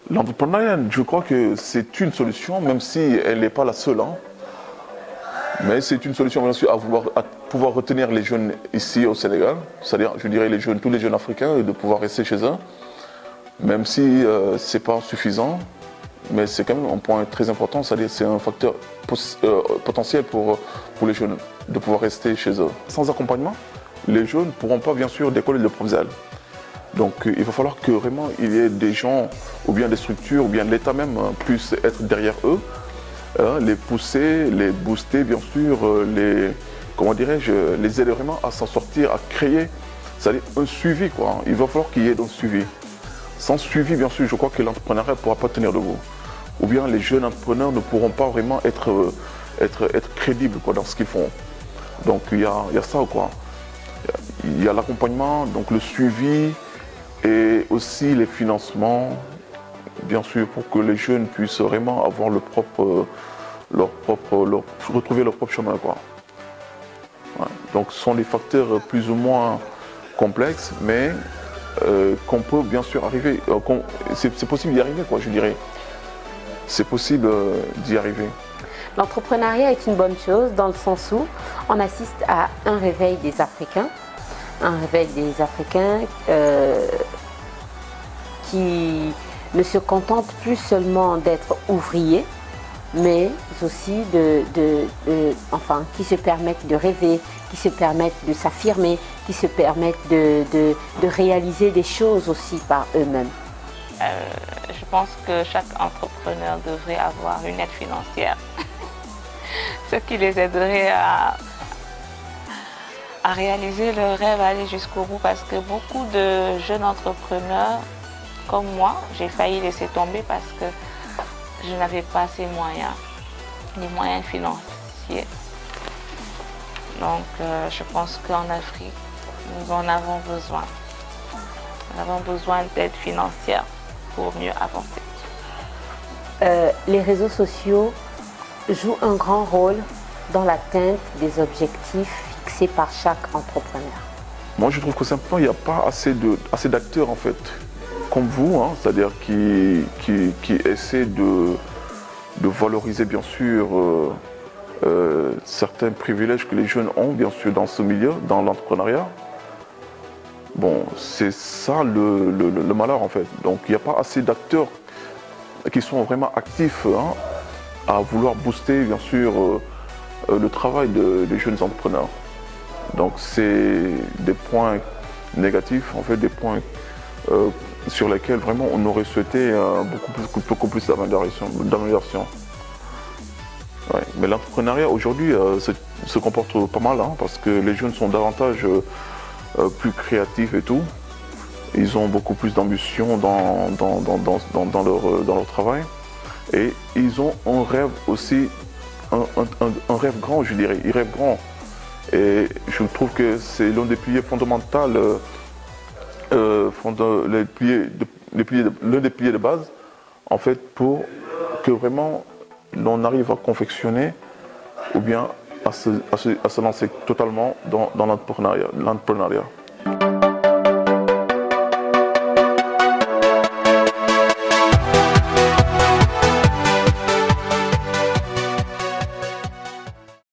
L'entrepreneuriat, je crois que c'est une solution, même si elle n'est pas la seule. Hein. Mais c'est une solution bien sûr à pouvoir retenir les jeunes ici au Sénégal, c'est-à-dire, je dirais, tous les jeunes africains, et de pouvoir rester chez eux, même si ce n'est pas suffisant, mais c'est quand même un point très important, c'est-à-dire c'est un facteur potentiel pour les jeunes de pouvoir rester chez eux. Sans accompagnement, les jeunes ne pourront pas bien sûr décoller de professionnels. Donc il va falloir que vraiment il y ait des gens, ou bien des structures, ou bien l'État même puisse être derrière eux, les pousser, les booster bien sûr, comment dirais-je, les aider vraiment à s'en sortir, à créer, c'est-à-dire un suivi quoi. Il va falloir qu'il y ait un suivi. Sans suivi bien sûr, je crois que l'entrepreneuriat ne pourra pas tenir debout. Ou bien les jeunes entrepreneurs ne pourront pas vraiment être crédibles quoi, dans ce qu'ils font. Donc il y a ça quoi. Il y a l'accompagnement, donc le suivi, et aussi les financements, bien sûr, pour que les jeunes puissent vraiment avoir retrouver leur propre chemin, quoi. Ouais. Donc ce sont des facteurs plus ou moins complexes, mais qu'on peut bien sûr arriver, c'est possible d'y arriver, quoi, je dirais. C'est possible d'y arriver. L'entrepreneuriat est une bonne chose dans le sens où on assiste à un réveil des Africains, qui ne se contentent plus seulement d'être ouvriers, mais aussi qui se permettent de rêver, qui se permettent de s'affirmer, qui se permettent de réaliser des choses aussi par eux-mêmes. Je pense que chaque entrepreneur devrait avoir une aide financière, ce qui les aiderait à réaliser leur rêve, à aller jusqu'au bout, parce que beaucoup de jeunes entrepreneurs comme moi, j'ai failli laisser tomber parce que je n'avais pas ces moyens, les moyens financiers. Donc je pense qu'en Afrique, nous en avons besoin. Nous avons besoin d'aide financière pour mieux avancer. Les réseaux sociaux jouent un grand rôle dans l'atteinte des objectifs fixés par chaque entrepreneur. Moi je trouve que simplement il n'y a pas assez d'acteurs en fait, comme vous, hein, c'est-à-dire qui essaient de valoriser bien sûr certains privilèges que les jeunes ont bien sûr dans ce milieu, dans l'entrepreneuriat. Bon, c'est ça le malheur en fait. Donc il n'y a pas assez d'acteurs qui sont vraiment actifs hein, à vouloir booster bien sûr le travail des jeunes entrepreneurs. Donc c'est des points négatifs, en fait des points sur lesquels vraiment on aurait souhaité beaucoup plus d'amélioration. Ouais. Mais l'entrepreneuriat aujourd'hui se comporte pas mal hein, parce que les jeunes sont davantage plus créatifs et tout. Ils ont beaucoup plus d'ambition dans leur travail. Et ils ont un rêve aussi, un rêve grand, je dirais. Ils rêvent grand. Et je trouve que c'est l'un des piliers fondamentaux, l'un des piliers de base, en fait, pour que vraiment l'on arrive à confectionner ou bien à se lancer totalement dans l'entrepreneuriat.